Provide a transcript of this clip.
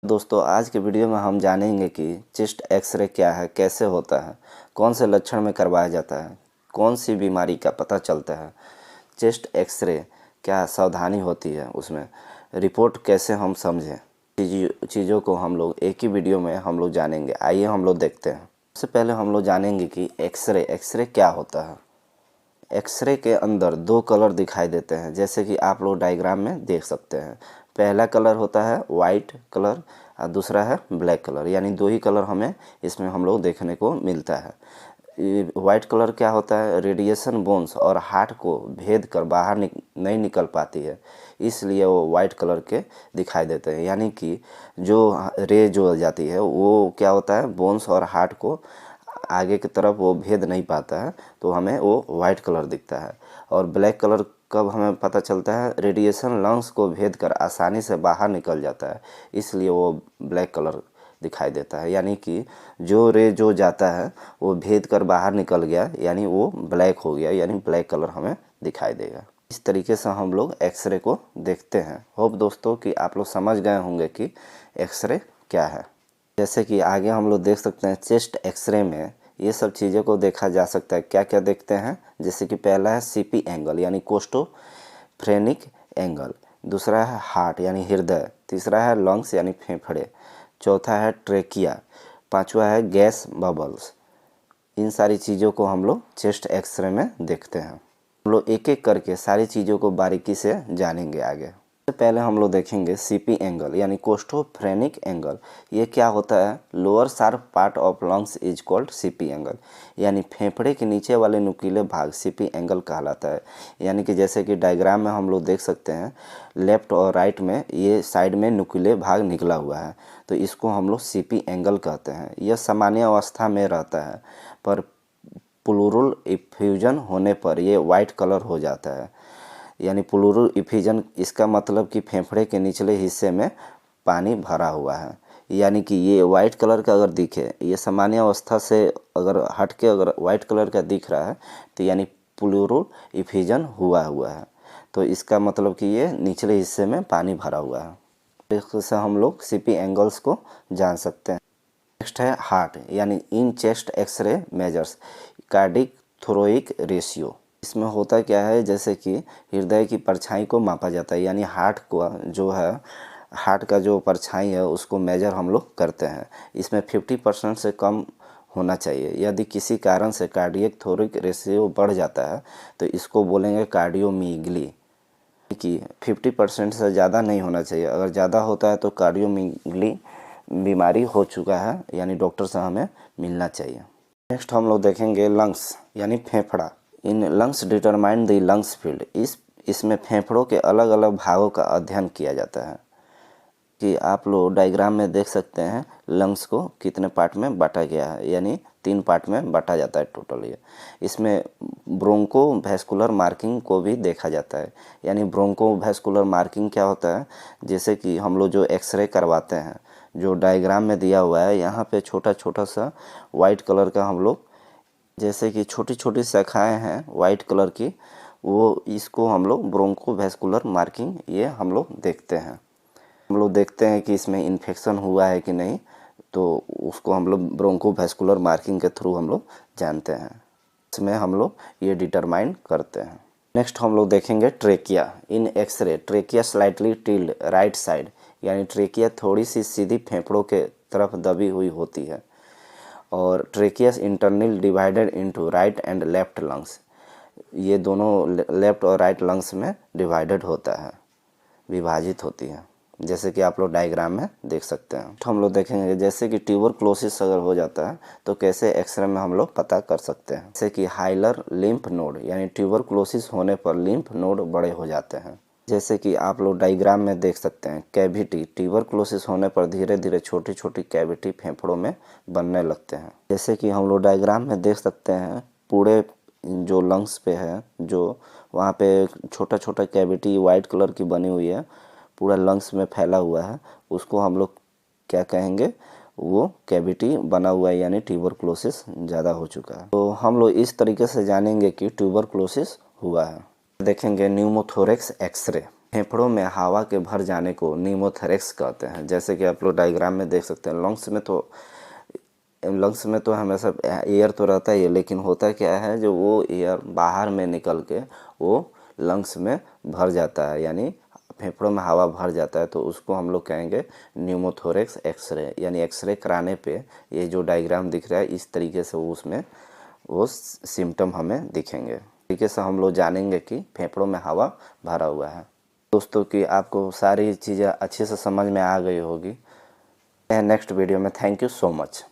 दोस्तों आज के वीडियो में हम जानेंगे कि चेस्ट एक्सरे क्या है, कैसे होता है, कौन से लक्षण में करवाया जाता है, कौन सी बीमारी का पता चलता है, चेस्ट एक्सरे क्या सावधानी होती है, उसमें रिपोर्ट कैसे हम समझें। चीज़ों को हम लोग एक ही वीडियो में हम लोग जानेंगे। आइए हम लोग देखते हैं। सबसे पहले हम लोग जानेंगे कि एक्सरे क्या होता है। एक्सरे के अंदर दो कलर दिखाई देते हैं, जैसे कि आप लोग डायग्राम में देख सकते हैं। पहला कलर होता है वाइट कलर और दूसरा है ब्लैक कलर, यानी दो ही कलर हमें इसमें हम लोग देखने को मिलता है। वाइट कलर क्या होता है, रेडिएशन बोन्स और हार्ट को भेद कर बाहर नहीं निकल पाती है, इसलिए वो वाइट कलर के दिखाई देते हैं। यानी कि जो रे जो जाती है वो क्या होता है, बोन्स और हार्ट को आगे की तरफ वो भेद नहीं पाता है, तो हमें वो वाइट कलर दिखता है। और ब्लैक कलर कब हमें पता चलता है, रेडिएशन लंग्स को भेद कर आसानी से बाहर निकल जाता है, इसलिए वो ब्लैक कलर दिखाई देता है। यानी कि जो रे जो जाता है वो भेद कर बाहर निकल गया, यानी वो ब्लैक हो गया, यानी ब्लैक कलर हमें दिखाई देगा। इस तरीके से हम लोग एक्सरे को देखते हैं। होप दोस्तों कि आप लोग समझ गए होंगे कि एक्सरे क्या है। जैसे कि आगे हम लोग देख सकते हैं, चेस्ट एक्सरे में ये सब चीज़ों को देखा जा सकता है। क्या क्या देखते हैं, जैसे कि पहला है सीपी एंगल यानी कोस्टोफ्रेनिक एंगल, दूसरा है हार्ट यानी हृदय, तीसरा है लंग्स यानी फेफड़े, चौथा है ट्रेकिया, पांचवा है गैस बबल्स। इन सारी चीज़ों को हम लोग चेस्ट एक्सरे में देखते हैं। हम लोग एक एक करके सारी चीज़ों को बारीकी से जानेंगे आगे। सबसे पहले हम लोग देखेंगे सीपी एंगल यानी कोस्टोफ्रेनिक एंगल। ये क्या होता है, lower sharp part of lungs is called CP angle, यानी फेफड़े के नीचे वाले नुकीले भाग सीपी एंगल कहलाता है। यानी कि जैसे कि डायग्राम में हम लोग देख सकते हैं, लेफ्ट और राइट में ये साइड में नुकीले भाग निकला हुआ है, तो इसको हम लोग सीपी एंगल कहते हैं। यह सामान्य अवस्था में रहता है, पर प्लूरल इफ्यूजन होने पर ये वाइट कलर हो जाता है। यानी प्लूरल इफ्यूजन, इसका मतलब कि फेफड़े के निचले हिस्से में पानी भरा हुआ है। यानी कि ये वाइट कलर का अगर दिखे, ये सामान्य अवस्था से अगर हट के अगर वाइट कलर का दिख रहा है, तो यानी प्लूरल इफ्यूजन हुआ है, तो इसका मतलब कि ये निचले हिस्से में पानी भरा हुआ है। इससे हम लोग सीपी एंगल्स को जान सकते हैं। नेक्स्ट है हार्ट, यानी in chest x ray measures cardiac thoracic ratio. इसमें होता क्या है, जैसे कि हृदय की परछाई को मापा जाता है, यानी हार्ट को जो है, हार्ट का जो परछाई है उसको मेजर हम लोग करते हैं। इसमें 50% से कम होना चाहिए। यदि किसी कारण से कार्डियक थोरिक रेशियो बढ़ जाता है तो इसको बोलेंगे कार्डियोमीगली, कि 50% से ज़्यादा नहीं होना चाहिए। अगर ज़्यादा होता है तो कार्डियोमीगली बीमारी हो चुका है, यानी डॉक्टर से हमें मिलना चाहिए। नेक्स्ट हम लोग देखेंगे लंग्स यानी फेफड़ा। In lungs determine the lungs field. इसमें फेफड़ों के अलग अलग भागों का अध्ययन किया जाता है। कि आप लोग डायग्राम में देख सकते हैं, लंग्स को कितने पार्ट में बांटा गया है, यानी 3 पार्ट में बांटा जाता है टोटल। ये इसमें ब्रोंको वैस्कुलर मार्किंग को भी देखा जाता है। यानी ब्रोंको वैस्कुलर मार्किंग क्या होता है, जैसे कि हम लोग जो एक्सरे करवाते हैं, जो डायग्राम में दिया हुआ है, यहाँ पे छोटा छोटा सा वाइट कलर का हम लोग, जैसे कि छोटी छोटी शाखाएं हैं वाइट कलर की, वो इसको हम लोग ब्रोंको वैस्कुलर मार्किंग ये हम लोग देखते हैं। हम लोग देखते हैं कि इसमें इन्फेक्शन हुआ है कि नहीं, तो उसको हम लोग ब्रोंको वैस्कुलर मार्किंग के थ्रू हम लोग जानते हैं। इसमें हम लोग ये डिटरमाइन करते हैं। नेक्स्ट हम लोग देखेंगे trachea in x ray. Trachea slightly tilted right side, यानी ट्रेकिया थोड़ी सी सीधी फेफड़ों के तरफ दबी हुई होती है। और trachea's internal divided into right and left lungs, ये दोनों लेफ्ट और राइट लंग्स में डिवाइडेड होता है, विभाजित होती है, जैसे कि आप लोग डायग्राम में देख सकते हैं। तो हम लोग देखेंगे जैसे कि ट्यूबरक्लोसिस अगर हो जाता है तो कैसे एक्सरे में हम लोग पता कर सकते हैं। जैसे कि हाइलर लिम्फ नोड, यानी ट्यूबरक्लोसिस होने पर लिम्फ नोड बड़े हो जाते हैं। जैसे कि आप लोग डायग्राम में देख सकते हैं, कैविटी, ट्यूबरक्लोसिस होने पर धीरे धीरे छोटी छोटी कैविटी फेफड़ों में बनने लगते हैं। जैसे कि हम लोग डायग्राम में देख सकते हैं, पूरे जो लंग्स पे है, जो वहाँ पे छोटा छोटा कैविटी वाइट कलर की बनी हुई है, पूरा लंग्स में फैला हुआ है, उसको हम लोग क्या कहेंगे, वो कैविटी बना हुआ है, यानी ट्यूबरक्लोसिस ज़्यादा हो चुका है। तो हम लोग इस तरीके से जानेंगे कि ट्यूबरक्लोसिस हुआ है। देखेंगे न्यूमोथोरेक्स एक्सरे। फेफड़ों में हवा के भर जाने को निमोथोरैक्स कहते हैं। जैसे कि आप लोग डायग्राम में देख सकते हैं, लंग्स में तो हमेशा एयर तो रहता ही है, लेकिन होता क्या है, जो वो एयर बाहर में निकल के वो लंग्स में भर जाता है, यानी फेफड़ों में हवा भर जाता है, तो उसको हम लोग कहेंगे न्यूमोथोरैक्स एक्सरे। यानी एक्सरे कराने पे ये जो डायग्राम दिख रहा है इस तरीके से उसमें वो सिम्टम हमें दिखेंगे। तरीके से हम लोग जानेंगे कि फेफड़ों में हवा भरा हुआ है। दोस्तों कि आपको सारी चीज़ें अच्छे से समझ में आ गई होगी। नेक्स्ट वीडियो में। Thank you so much.